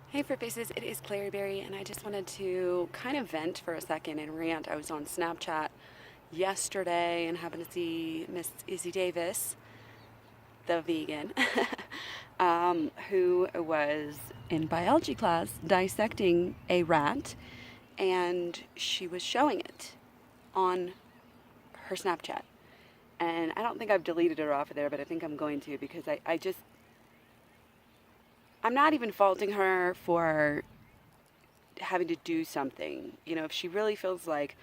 Hey Fruit Faces, it is KlaireeBerry, and I just wanted to kind of vent for a second and rant. I was on Snapchat yesterday and happened to see Miss Izzy Davis, the vegan, who was in biology class dissecting a rat, and she was showing it on her Snapchat. And I don't think I've deleted her off of there, but I think I'm going to because I'm not even faulting her for having to do something. You know, if she really feels like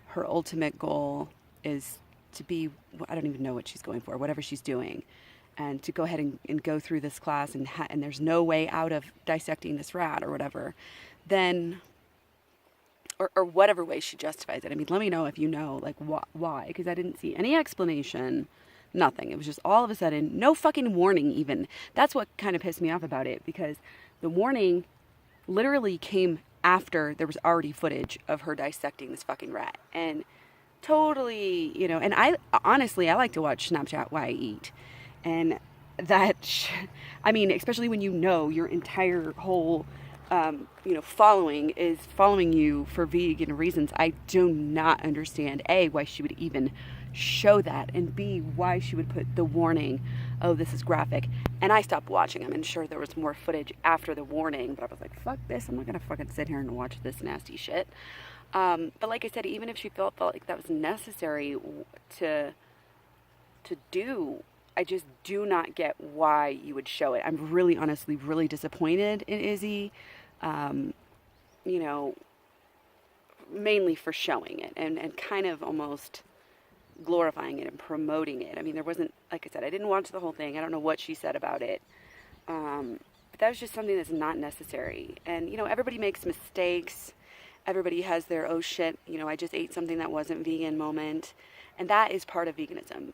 her ultimate goal is to be, I don't even know what she's going for, whatever she's doing, and to go ahead and go through this class and there's no way out of dissecting this rat or whatever, then, or whatever way she justifies it. I mean, let me know if you know, like, why, because I didn't see any explanation. Nothing. It was just all of a sudden, no fucking warning even. That's what kind of pissed me off about it, because the warning literally came after there was already footage of her dissecting this fucking rat. And totally, and I honestly, I like to watch Snapchat while I eat. And I mean, especially when you know your entire whole, following is following you for vegan reasons. I do not understand, A, why she would even show that, and B, why she would put the warning, oh, this is graphic. And I stopped watching. I'm sure there was more footage after the warning, but I was like, fuck this. I'm not going to fucking sit here and watch this nasty shit. But like I said, even if she felt like that was necessary to do, I just do not get why you would show it. I'm really, honestly, really disappointed in Izzy, um, you know, mainly for showing it and kind of almost glorifying it and promoting it. I mean, there wasn't, like I said, I didn't watch the whole thing. I don't know what she said about it. But that was just something that's not necessary. And, everybody makes mistakes. Everybody has their, oh shit, I just ate something that wasn't vegan moment. And that is part of veganism.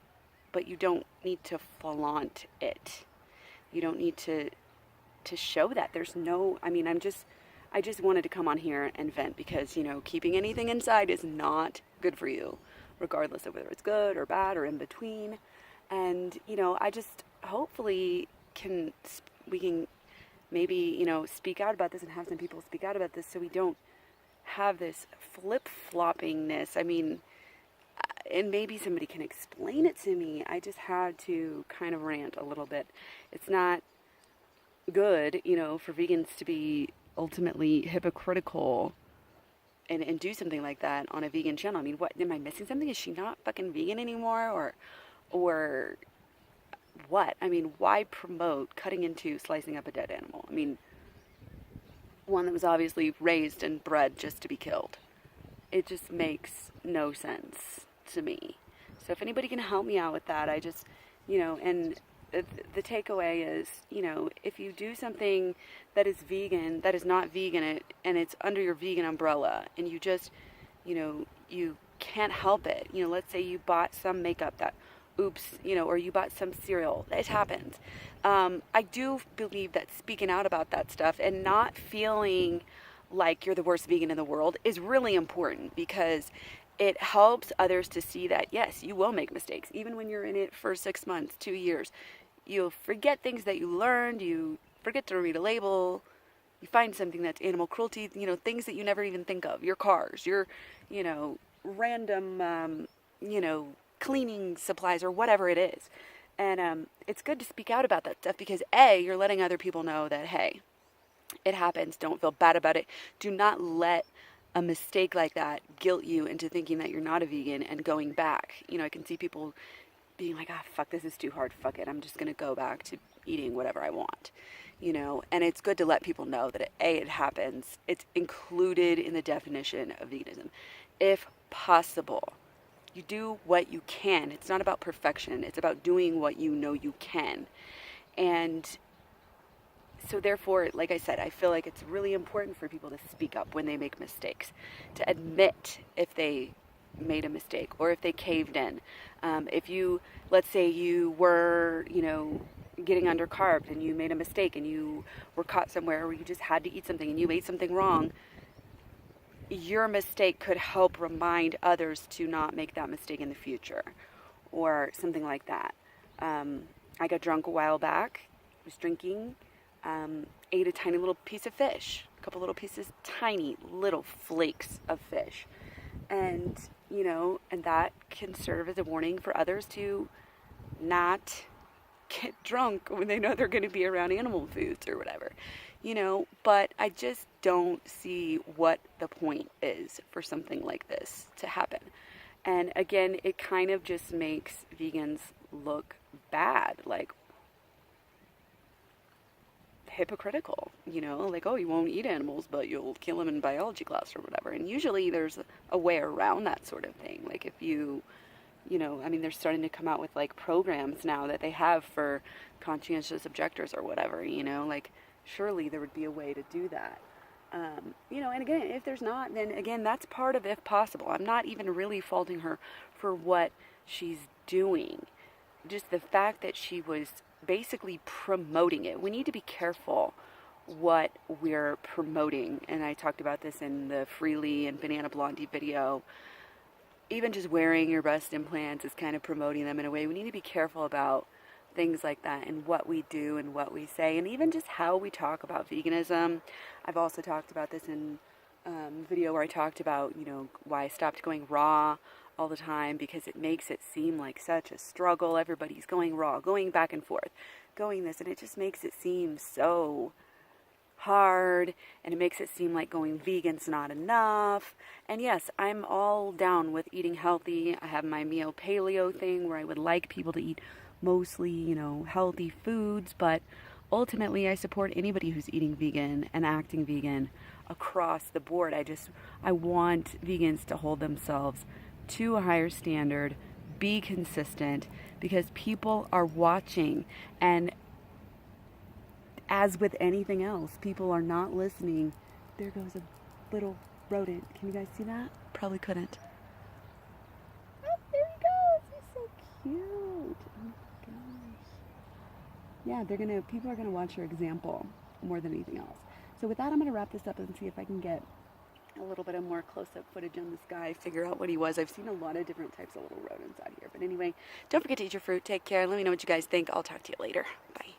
But you don't need to flaunt it. You don't need to show that. There's no, I mean, I just wanted to come on here and vent because, keeping anything inside is not good for you, regardless of whether it's good or bad or in between. And, I just hopefully we can maybe, speak out about this and have some people speak out about this so we don't have this flip-floppingness. I mean, and maybe somebody can explain it to me. I just had to kind of rant a little bit. It's not good, for vegans to be ultimately hypocritical and do something like that on a vegan channel. I mean, what, am I missing something? Is she not fucking vegan anymore? Or what? I mean, why promote cutting into slicing up a dead animal? I mean, one that was obviously raised and bred just to be killed. It just makes no sense to me. So if anybody can help me out with that, I just, and the takeaway is, if you do something that is vegan, that is not vegan, and it's under your vegan umbrella, and you just, you can't help it. Let's say you bought some makeup that, oops, or you bought some cereal. It happens. I do believe that speaking out about that stuff and not feeling like you're the worst vegan in the world is really important, because it helps others to see that, yes, you will make mistakes. Even when you're in it for 6 months, 2 years, you'll forget things that you learned. You forget to read a label. You find something that's animal cruelty, things that you never even think of. Your cars, your, random, cleaning supplies or whatever it is. And it's good to speak out about that stuff because, A, you're letting other people know that, hey, it happens. Don't feel bad about it. Do not let a mistake like that guilt you into thinking that you're not a vegan and going back. I can see people being like, ah, fuck, this is too hard. Fuck it. I'm just going to go back to eating whatever I want, and it's good to let people know that, it happens. It's included in the definition of veganism. If possible, you do what you can. It's not about perfection. It's about doing what you know you can. And so therefore, like I said, I feel like it's really important for people to speak up when they make mistakes, to admit if they made a mistake or if they caved in. If you, let's say you were, getting undercarbed and you made a mistake and you were caught somewhere where you just had to eat something and you ate something wrong, your mistake could help remind others to not make that mistake in the future or something like that. I got drunk a while back, was drinking, ate a tiny little piece of fish, a couple little pieces, tiny little flakes of fish. And, and that can serve as a warning for others to not get drunk when they know they're going to be around animal foods or whatever, but I just don't see what the point is for something like this to happen. And again, it kind of just makes vegans look bad, like hypocritical, like, oh, you won't eat animals, but you'll kill them in biology class or whatever. And usually there's a way around that sort of thing. Like if you, they're starting to come out with like programs now that they have for conscientious objectors or whatever, like surely there would be a way to do that. And again, if there's not, then again, that's part of if possible. I'm not even really faulting her for what she's doing. Just the fact that she was basically promoting it. We need to be careful what we're promoting. And I talked about this in the Freely and Banana Blondie video. Even just wearing your breast implants is kind of promoting them in a way. We need to be careful about things like that and what we do and what we say, and even just how we talk about veganism. I've also talked about this in video where I talked about, why I stopped going raw all the time, because it makes it seem like such a struggle. Everybody's going raw, going back and forth, going this, and it just makes it seem so hard, and it makes it seem like going vegan's not enough. And yes, I'm all down with eating healthy. I have my Mio Paleo thing where I would like people to eat mostly, healthy foods, but ultimately I support anybody who's eating vegan and acting vegan across the board. I want vegans to hold themselves to a higher standard, be consistent, because people are watching. And as with anything else, people are not listening. There goes a little rodent. Can you guys see that? Probably couldn't. Oh, there he goes. He's so cute. Oh my gosh. Yeah, people are gonna watch your example more than anything else. So with that, I'm gonna wrap this up and see if I can get a little bit of more close-up footage on this guy, figure out what he was. I've seen a lot of different types of little rodents out here. But anyway, don't forget to eat your fruit. Take care. Let me know what you guys think. I'll talk to you later. Bye.